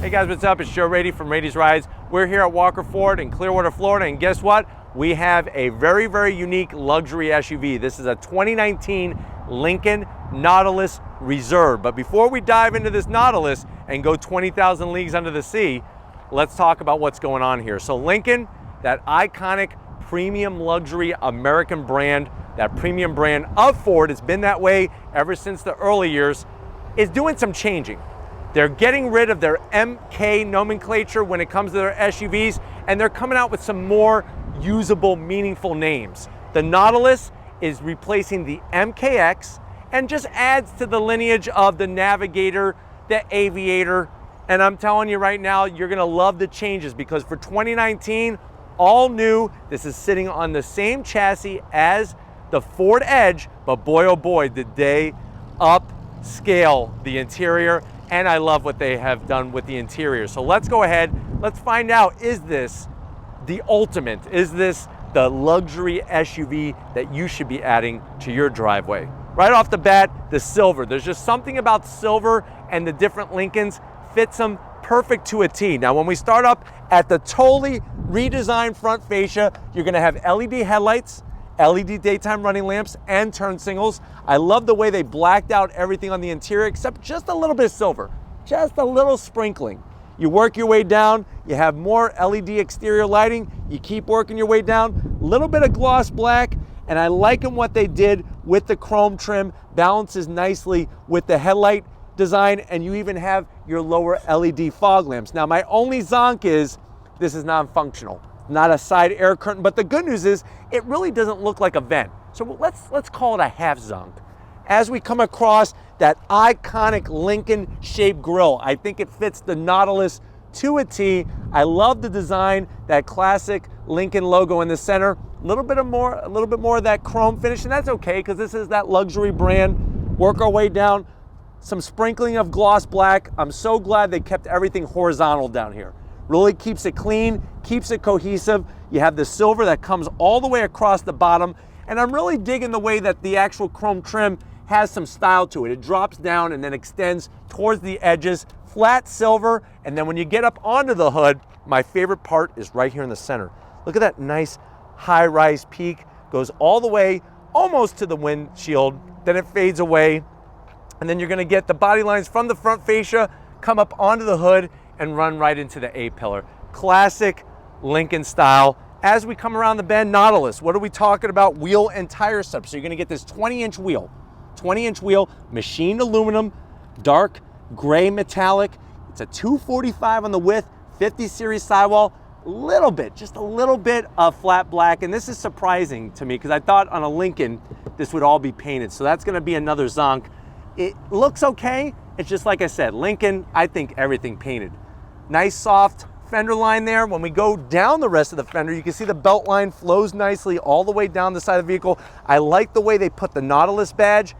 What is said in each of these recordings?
Hey guys, what's up? It's Joe Rady from Rady's Rides. We're here at Walker Ford in Clearwater, Florida, and guess what? We have a very, very unique luxury SUV. This is a 2019 Lincoln Nautilus Reserve. But before we dive into this Nautilus and go 20,000 leagues under the sea, let's talk about what's going on here. So Lincoln, that iconic premium luxury American brand, that premium brand of Ford, it's been that way ever since the early years, is doing some changing. They're getting rid of their MK nomenclature when it comes to their SUVs, and they're coming out with some more usable, meaningful names. The Nautilus is replacing the MKX and just adds to the lineage of the Navigator, the Aviator, and I'm telling you right now, you're gonna love the changes because for 2019, all new, this is sitting on the same chassis as the Ford Edge, but boy oh boy, did they upscale the interior, and I love what they have done with the interior. So let's go ahead, let's find out, is this the ultimate? Is this the luxury SUV that you should be adding to your driveway? Right off the bat, the silver. There's just something about silver and the different Lincolns fits them perfect to a T. Now, when we start up at the totally redesigned front fascia, you're gonna have LED headlights, LED daytime running lamps, and turn signals. I love the way they blacked out everything on the interior except just a little bit of silver, just a little sprinkling. You work your way down, you have more LED exterior lighting, you keep working your way down, a little bit of gloss black, and I like what they did with the chrome trim, balances nicely with the headlight design, and you even have your lower LED fog lamps. Now, my only zonk is this is non-functional, not a side air curtain, but the good news is it really doesn't look like a vent. So let's call it a half zonk. As we come across that iconic Lincoln shaped grille, I think it fits the Nautilus to a T. I love the design, that classic Lincoln logo in the center, a little bit more of that chrome finish, and that's okay because this is that luxury brand. Work our way down, some sprinkling of gloss black. I'm so glad they kept everything horizontal down here. Really keeps it clean, keeps it cohesive. You have the silver that comes all the way across the bottom, and I'm really digging the way that the actual chrome trim has some style to it. It drops down and then extends towards the edges, flat silver, and then when you get up onto the hood, my favorite part is right here in the center. Look at that nice high-rise peak, goes all the way almost to the windshield, then it fades away, and then you're gonna get the body lines from the front fascia, come up onto the hood, and run right into the A-pillar. Classic Lincoln style. As we come around the bend, Nautilus, what are we talking about? Wheel and tire setup. So you're gonna get this 20-inch wheel, machined aluminum, dark gray metallic. It's a 245 on the width, 50 series sidewall, just a little bit of flat black. And this is surprising to me because I thought on a Lincoln, this would all be painted. So that's gonna be another zonk. It looks okay. It's just like I said, Lincoln, I think everything painted. Nice soft fender line there. When we go down the rest of the fender, you can see the belt line flows nicely all the way down the side of the vehicle. I like the way they put the Nautilus badge,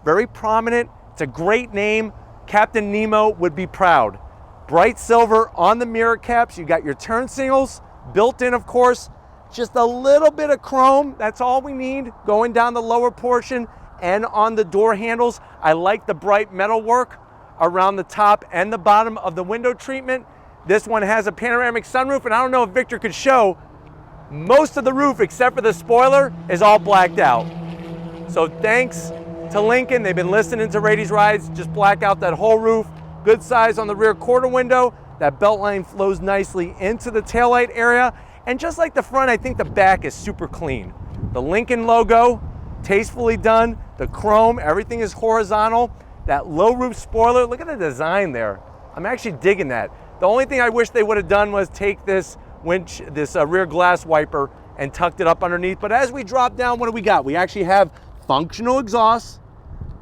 very prominent. It's a great name. Captain Nemo would be proud. Bright silver on the mirror caps. You got your turn signals built in, of course. Just a little bit of chrome, that's all we need, going down the lower portion and on the door handles. I like the bright metal work around the top and the bottom of the window treatment. This one has a panoramic sunroof, and I don't know if Victor could show, most of the roof except for the spoiler is all blacked out. So thanks to Lincoln, they've been listening to Rady's Rides, just black out that whole roof. Good size on the rear quarter window. That belt line flows nicely into the taillight area. And just like the front, I think the back is super clean. The Lincoln logo, tastefully done. The chrome, everything is horizontal. That low roof spoiler, look at the design there. I'm actually digging that. The only thing I wish they would have done was take this winch, this rear glass wiper, and tucked it up underneath. But as we drop down, what do we got? We actually have functional exhaust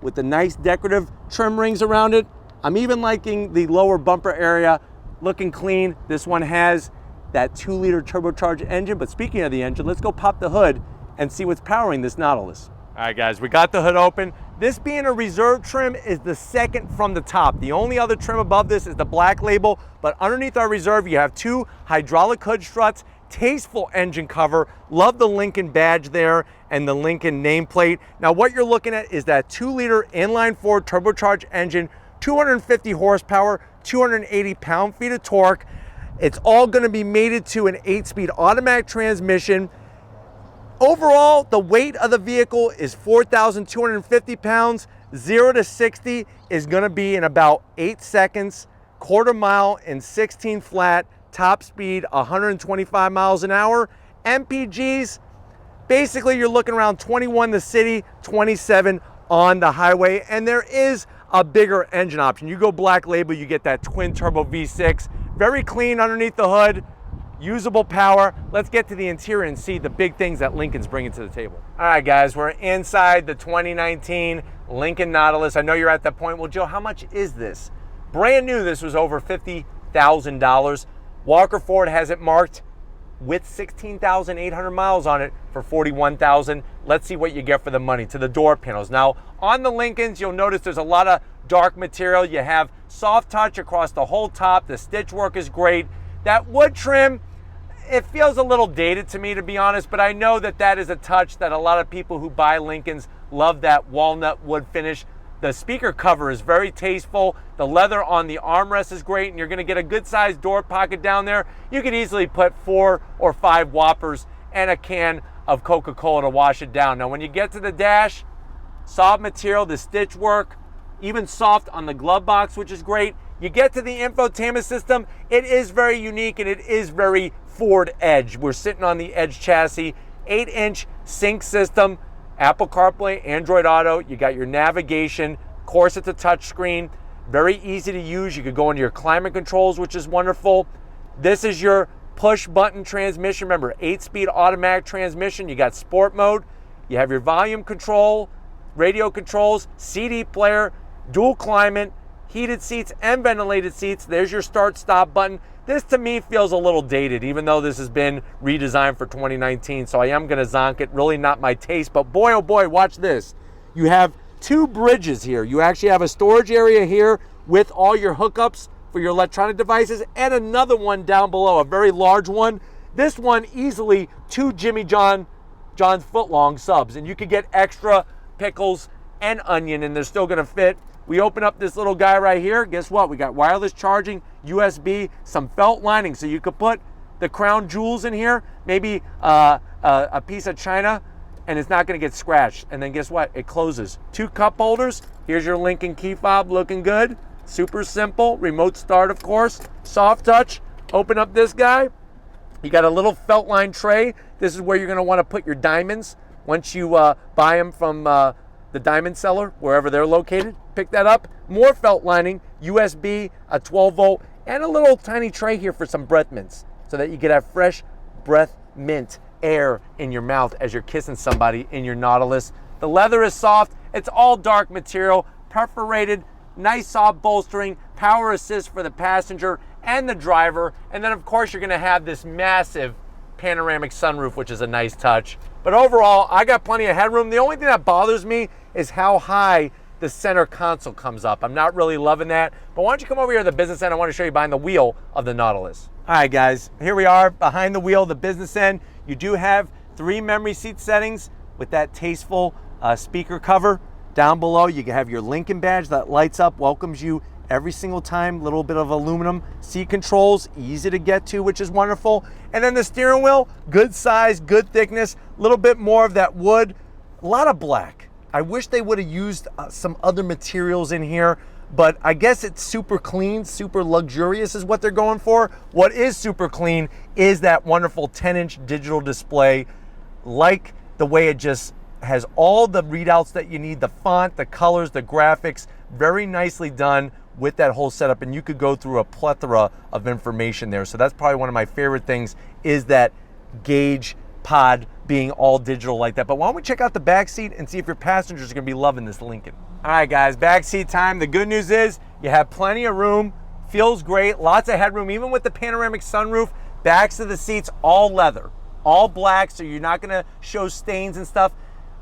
with the nice decorative trim rings around it. I'm even liking the lower bumper area, looking clean. This one has that 2-liter turbocharged engine. But speaking of the engine, let's go pop the hood and see what's powering this Nautilus. All right, guys, we got the hood open. This being a reserve trim is the second from the top. The only other trim above this is the black label, but underneath our reserve, you have 2 hydraulic hood struts, tasteful engine cover. Love the Lincoln badge there and the Lincoln nameplate. Now, what you're looking at is that 2-liter inline-4 turbocharged engine 250 horsepower, 280 pound-feet of torque. It's all gonna be mated to an 8-speed automatic transmission. Overall, the weight of the vehicle is 4,250 pounds. 0 to 60 is gonna be in about 8 seconds, quarter mile in 16 flat, top speed 125 miles an hour. MPGs, basically you're looking around 21 the city, 27 on the highway, and there is a bigger engine option. You go black label, you get that twin turbo V6, very clean underneath the hood, usable power. Let's get to the interior and see the big things that Lincoln's bringing to the table. All right, guys, we're inside the 2019 Lincoln Nautilus. I know you're at that point. Well, Joe, how much is this? Brand new, this was over $50,000. Walker Ford has it marked with 16,800 miles on it for $41,000. Let's see what you get for the money. To the door panels. Now, on the Lincolns, you'll notice there's a lot of dark material. You have soft touch across the whole top. The stitch work is great. That wood trim, it feels a little dated to me, to be honest, but I know that that is a touch that a lot of people who buy Lincolns love, that walnut wood finish. The speaker cover is very tasteful. The leather on the armrest is great, and you're gonna get a good sized door pocket down there. You could easily put 4 or 5 Whoppers and a can of Coca-Cola to wash it down. Now, when you get to the dash, soft material, the stitch work, even soft on the glove box, which is great. You get to the infotainment system, it is very unique and it is very Ford Edge. We're sitting on the Edge chassis, 8-inch sync system, Apple CarPlay, Android Auto. You got your navigation. Of course, it's a touchscreen. Very easy to use. You could go into your climate controls, which is wonderful. This is your push button transmission. Remember, 8-speed automatic transmission. You got sport mode. You have your volume control, radio controls, CD player, dual climate, heated seats and ventilated seats. There's your start stop button. This to me feels a little dated, even though this has been redesigned for 2019. So I am gonna zonk it, really not my taste, but boy, oh boy, watch this. You have 2 bridges here. You actually have a storage area here with all your hookups for your electronic devices, and another one down below, a very large one. This one easily 2 Jimmy John's foot-long subs, and you could get extra pickles and onion, and they're still gonna fit. We open up this little guy right here. Guess what? We got wireless charging, USB, some felt lining, so you could put the crown jewels in here, maybe a piece of china, and it's not gonna get scratched. And then guess what? It closes. 2 cup holders. Here's your Lincoln key fob, looking good. Super simple. Remote start, of course. Soft touch. Open up this guy. You got a little felt line tray. This is where you're gonna wanna put your diamonds once you buy them from the diamond seller, wherever they're located. Pick that up. More felt lining, USB, a 12-volt, and a little tiny tray here for some breath mints, so that you get have fresh breath mint air in your mouth as you're kissing somebody in your Nautilus. The leather is soft. It's all dark material, perforated, nice soft bolstering, power assist for the passenger and the driver. And then of course you're gonna have this massive panoramic sunroof, which is a nice touch. But overall, I got plenty of headroom. The only thing that bothers me is how high the center console comes up. I'm not really loving that. But why don't you come over here to the business end? I want to show you behind the wheel of the Nautilus. All right, guys, here we are behind the wheel, the business end. You do have 3 memory seat settings with that tasteful speaker cover. Down below, you can have your Lincoln badge that lights up, welcomes you every single time. Little bit of aluminum seat controls, easy to get to, which is wonderful. And then the steering wheel, good size, good thickness, a little bit more of that wood, a lot of black. I wish they would have used some other materials in here, but I guess it's super clean, super luxurious is what they're going for. What is super clean is that wonderful 10-inch digital display, like the way it just has all the readouts that you need, the font, the colors, the graphics, very nicely done with that whole setup, and you could go through a plethora of information there. So that's probably one of my favorite things, is that gauge pod being all digital like that. But why don't we check out the back seat and see if your passengers are gonna be loving this Lincoln. All right, guys, back seat time. The good news is you have plenty of room, feels great, lots of headroom, even with the panoramic sunroof. Backs of the seats, all leather, all black, so you're not gonna show stains and stuff.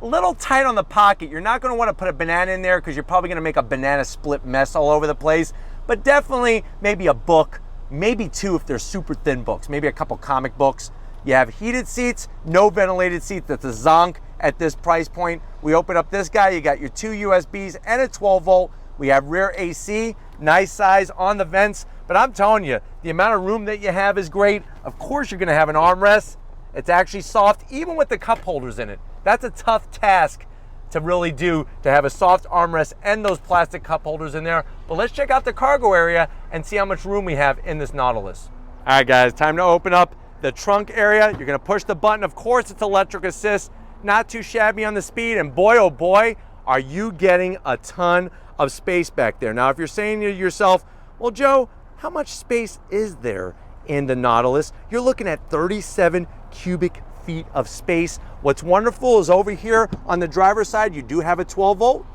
A little tight on the pocket. You're not gonna wanna put a banana in there because you're probably gonna make a banana split mess all over the place, but definitely maybe a book, maybe 2 if they're super thin books, maybe a couple comic books. You have heated seats, no ventilated seats. That's a zonk at this price point. We open up this guy, you got your 2 USBs and a 12-volt We have rear AC, nice size on the vents, but I'm telling you, the amount of room that you have is great. Of course, you're gonna have an armrest. It's actually soft, even with the cup holders in it. That's a tough task to really do, to have a soft armrest and those plastic cup holders in there. But let's check out the cargo area and see how much room we have in this Nautilus. All right, guys, time to open up the trunk area. You're gonna push the button. Of course, it's electric assist, not too shabby on the speed, and boy, oh boy, are you getting a ton of space back there. Now, if you're saying to yourself, well, Joe, how much space is there in the Nautilus? You're looking at 37 cubic feet of space. What's wonderful is over here on the driver's side, you do have a 12 volt,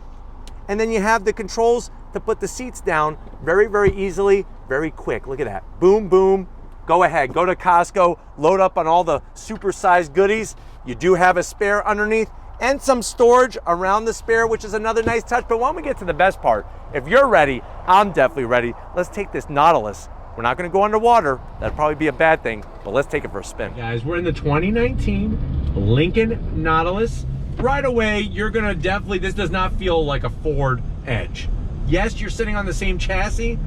and then you have the controls to put the seats down very, very easily, very quick. Look at that, boom, boom. Go ahead, go to Costco, load up on all the super-sized goodies. You do have a spare underneath and some storage around the spare, which is another nice touch. But why don't we get to the best part? If you're ready, I'm definitely ready. Let's take this Nautilus. We're not gonna go underwater. That'd probably be a bad thing, but let's take it for a spin. Guys, we're in the 2019 Lincoln Nautilus. Right away, you're gonna definitely, this does not feel like a Ford Edge. Yes, you're sitting on the same chassis,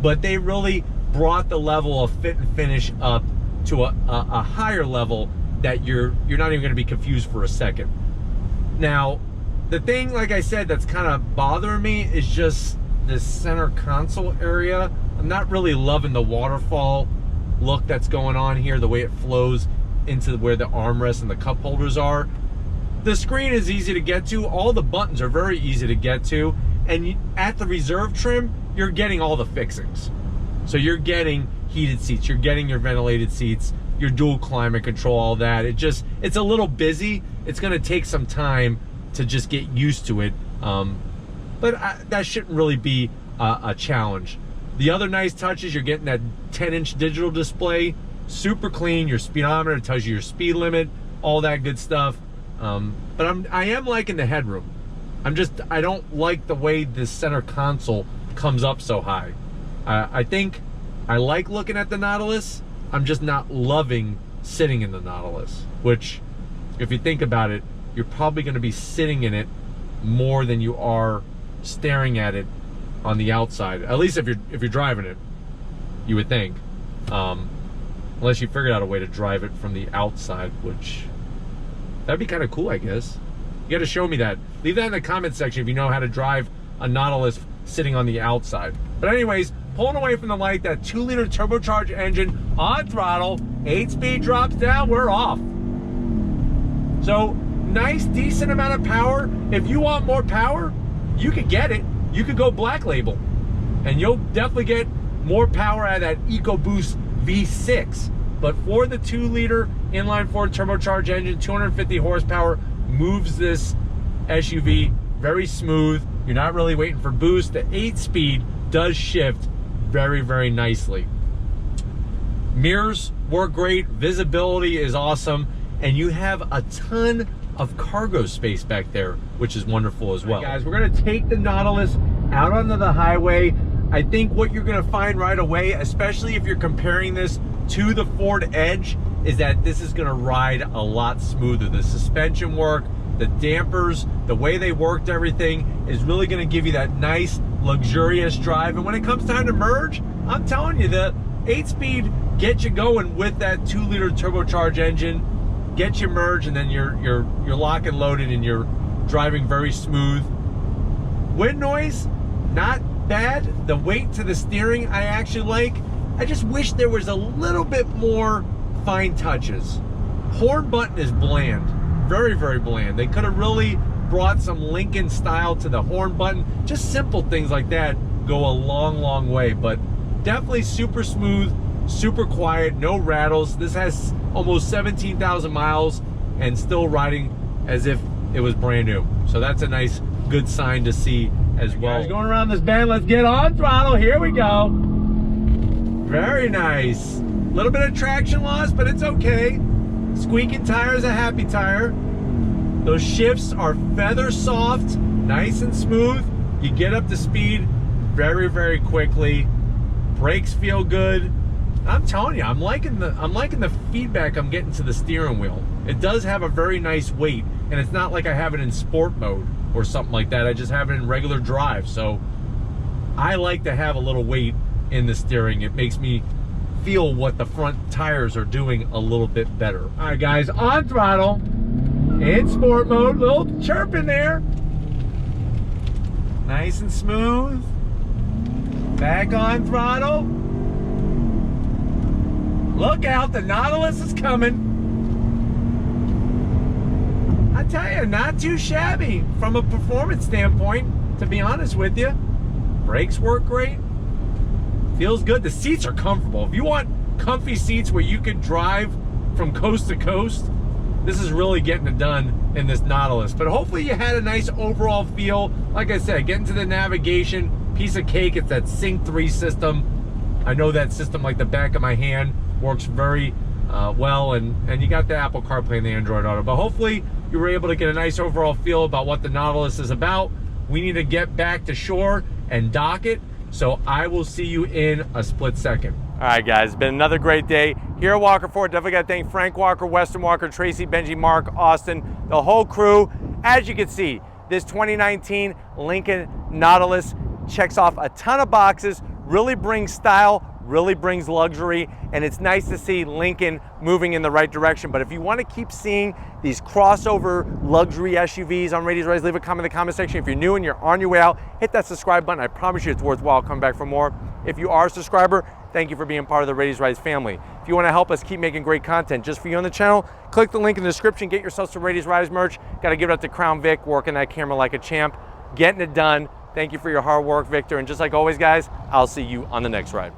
but they really brought the level of fit and finish up to a higher level that you're not even gonna be confused for a second. Now, the thing, like I said, that's kind of bothering me is just this center console area. I'm not really loving the waterfall look that's going on here, the way it flows into where the armrests and the cup holders are. The screen is easy to get to. All the buttons are very easy to get to. And at the reserve trim, you're getting all the fixings. So you're getting heated seats, you're getting your ventilated seats, your dual climate control, all that. It's a little busy. It's gonna take some time to just get used to it. But that shouldn't really be a challenge. The other nice touch is you're getting that 10-inch digital display, super clean. Your speedometer tells you your speed limit, all that good stuff. But I am liking the headroom. I don't like the way this center console comes up so high. I think I like looking at the Nautilus. I'm just not loving sitting in the Nautilus, which, if you think about it, you're probably going to be sitting in it more than you are staring at it on the outside. At least if you're driving it, you would think. Unless you figured out a way to drive it from the outside, which that'd be kind of cool, I guess. You got to show me that. Leave that in the comment section if you know how to drive a Nautilus sitting on the outside. But anyways, pulling away from the light, that 2-liter turbocharged engine on throttle, 8-speed drops down, we're off. So nice, decent amount of power. If you want more power, you could get it. You could go black label, and you'll definitely get more power out of that EcoBoost V6. But for the 2-liter inline-4 turbocharged engine, 250 horsepower, moves this SUV very smooth. You're not really waiting for boost. The 8-speed does shift very, very nicely. Mirrors work great. Visibility is awesome. And you have a ton of cargo space back there, which is wonderful as well. All right, guys, we're gonna take the Nautilus out onto the highway. I think what you're gonna find right away, especially if you're comparing this to the Ford Edge, is that this is gonna ride a lot smoother. The suspension work, the dampers, the way they worked everything is really gonna give you that nice, luxurious drive. And when it comes time to merge, I'm telling you, the 8-speed gets you going with that 2-liter turbocharged engine, get you merged, and then you're lock and loaded and you're driving very smooth. Wind noise, not bad. The weight to the steering I actually like. I just wish there was a little bit more fine touches. Horn button is bland, very, very bland. They could have really brought some Lincoln style to the horn button. Just simple things like that go a long, long way, but definitely super smooth, super quiet, no rattles. This has almost 17,000 miles and still riding as if it was brand new. So that's a nice, good sign to see as well. Guys, going around this bend, let's get on throttle. Here we go. Very nice. A little bit of traction loss, but it's okay. Squeaking tire is a happy tire. Those shifts are feather soft, nice and smooth. You get up to speed very, very quickly. Brakes feel good. I'm telling you, I'm liking the feedback I'm getting to the steering wheel. It does have a very nice weight, and it's not like I have it in sport mode or something like that. I just have it in regular drive. So I like to have a little weight in the steering. It makes me feel what the front tires are doing a little bit better. All right, guys, on throttle, in sport mode, little chirp in there. Nice and smooth. Back on throttle. Look out, the Nautilus is coming. I tell you, not too shabby from a performance standpoint, to be honest with you. Brakes work great. Feels good. The seats are comfortable. If you want comfy seats where you could drive from coast to coast, this is really getting it done in this Nautilus. But hopefully you had a nice overall feel. Like I said, getting to the navigation, piece of cake. It's that Sync 3 system. I know that system like the back of my hand. Works very well, and you got the Apple CarPlay and the Android Auto. But hopefully you were able to get a nice overall feel about what the Nautilus is about. We need to get back to shore and dock it. So I will see you in a split second. All right, guys, it's been another great day here at Walker Ford. Definitely got to thank Frank Walker, Weston Walker, Tracy, Benji, Mark, Austin, the whole crew. As you can see, this 2019 Lincoln Nautilus checks off a ton of boxes, really brings style, really brings luxury, and it's nice to see Lincoln moving in the right direction. But if you want to keep seeing these crossover luxury SUVs on Rady's Rise, leave a comment in the comment section. If you're new and you're on your way out, hit that subscribe button. I promise you it's worthwhile coming back for more. If you are a subscriber, thank you for being part of the Rady's Rise family. If you want to help us keep making great content just for you on the channel, click the link in the description, get yourself some Rady's Rise merch. Got to give it up to Crown Vic, working that camera like a champ, getting it done. Thank you for your hard work, Victor. And just like always, guys, I'll see you on the next ride.